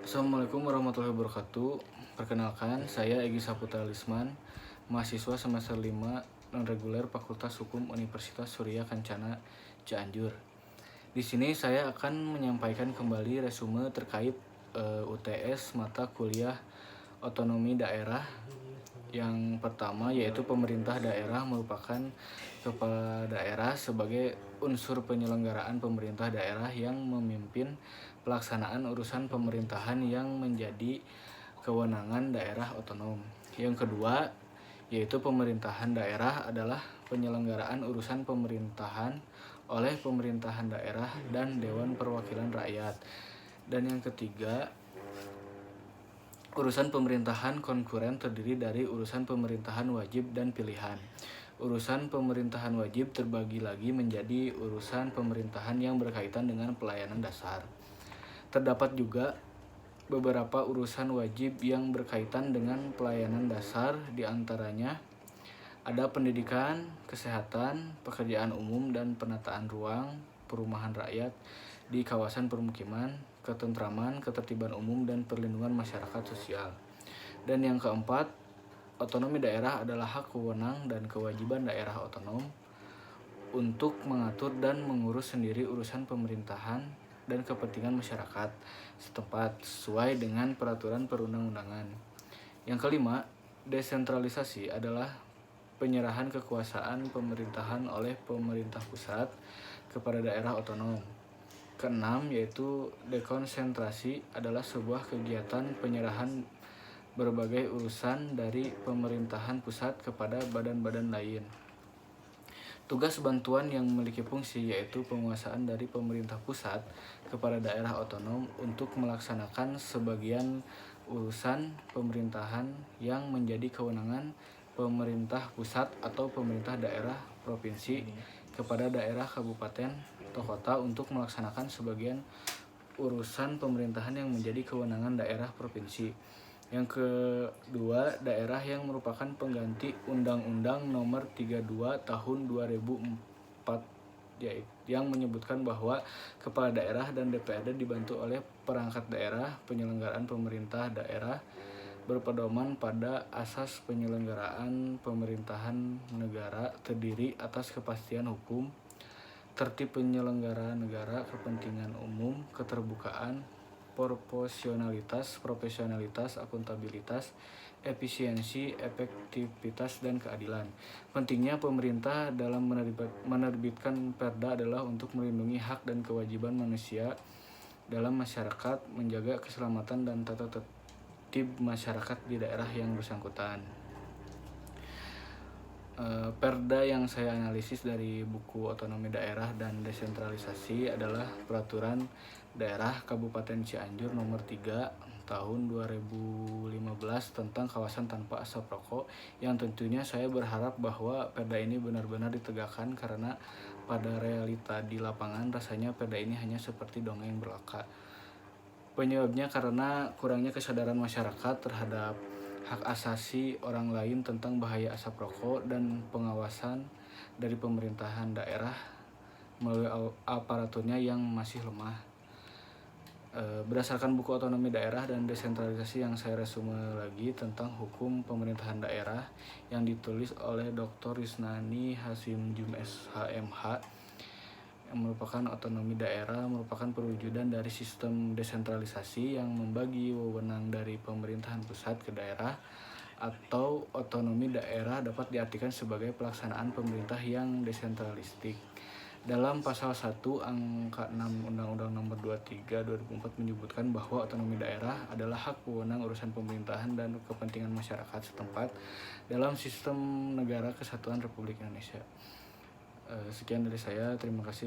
Assalamualaikum warahmatullahi wabarakatuh. Perkenalkan, saya Egy Saputra Lisman, mahasiswa semester 5 non-reguler Fakultas Hukum Universitas Surya Kencana, Cianjur. Di sini saya akan menyampaikan kembali resume terkait UTS mata kuliah otonomi daerah. Yang pertama yaitu pemerintah daerah merupakan kepala daerah sebagai unsur penyelenggaraan pemerintah daerah yang memimpin pelaksanaan urusan pemerintahan yang menjadi kewenangan daerah otonom. Yang kedua yaitu pemerintahan daerah adalah penyelenggaraan urusan pemerintahan oleh pemerintahan daerah dan Dewan Perwakilan Rakyat. Dan yang ketiga, urusan pemerintahan konkuren terdiri dari urusan pemerintahan wajib dan pilihan. Urusan pemerintahan wajib terbagi lagi menjadi urusan pemerintahan yang berkaitan dengan pelayanan dasar. Terdapat juga beberapa urusan wajib yang berkaitan dengan pelayanan dasar, diantaranya ada pendidikan, kesehatan, pekerjaan umum dan penataan ruang, perumahan rakyat di kawasan permukiman, ketentraman, ketertiban umum, dan perlindungan masyarakat sosial. Dan yang keempat, otonomi daerah adalah hak wewenang dan kewajiban daerah otonom untuk mengatur dan mengurus sendiri urusan pemerintahan dan kepentingan masyarakat setempat sesuai dengan peraturan perundang-undangan. Yang kelima, desentralisasi adalah penyerahan kekuasaan pemerintahan oleh pemerintah pusat kepada daerah otonom. Keenam, yaitu dekonsentrasi adalah sebuah kegiatan penyerahan berbagai urusan dari pemerintahan pusat kepada badan-badan lain. Tugas bantuan yang memiliki fungsi yaitu penguasaan dari pemerintah pusat kepada daerah otonom untuk melaksanakan sebagian urusan pemerintahan yang menjadi kewenangan pemerintah pusat atau pemerintah daerah provinsi kepada daerah kabupaten atau kota untuk melaksanakan sebagian urusan pemerintahan yang menjadi kewenangan daerah provinsi. Yang kedua, daerah yang merupakan pengganti Undang-Undang Nomor 32 Tahun 2004 yang menyebutkan bahwa kepala daerah dan DPRD dibantu oleh perangkat daerah. Penyelenggaraan pemerintah daerah berpedoman pada asas penyelenggaraan pemerintahan negara terdiri atas kepastian hukum, tertib penyelenggaraan negara, kepentingan umum, keterbukaan, proporsionalitas, profesionalitas, akuntabilitas, efisiensi, efektivitas, dan keadilan. Pentingnya pemerintah dalam menerbitkan perda adalah untuk melindungi hak dan kewajiban manusia dalam masyarakat, menjaga keselamatan dan tata tertib masyarakat di daerah yang bersangkutan. Perda yang saya analisis dari buku Otonomi Daerah dan Desentralisasi adalah Peraturan Daerah Kabupaten Cianjur Nomor 3 Tahun 2015 tentang kawasan tanpa asap rokok, yang tentunya saya berharap bahwa perda ini benar-benar ditegakkan karena pada realita di lapangan rasanya perda ini hanya seperti dongeng belaka. Penyebabnya karena kurangnya kesadaran masyarakat terhadap hak asasi orang lain tentang bahaya asap rokok dan pengawasan dari pemerintahan daerah melalui aparaturnya yang masih lemah. Berdasarkan buku Otonomi Daerah dan Desentralisasi yang saya resume lagi tentang hukum pemerintahan daerah yang ditulis oleh Dr. Risnani Hasimjum SHMH, yang merupakan otonomi daerah merupakan perwujudan dari sistem desentralisasi yang membagi wewenang dari pemerintahan pusat ke daerah, atau otonomi daerah dapat diartikan sebagai pelaksanaan pemerintah yang desentralistik. Dalam pasal 1 angka 6 Undang-Undang Nomor 23 2004 menyebutkan bahwa otonomi daerah adalah hak wewenang urusan pemerintahan dan kepentingan masyarakat setempat dalam sistem negara kesatuan Republik Indonesia. Sekian dari saya, terima kasih.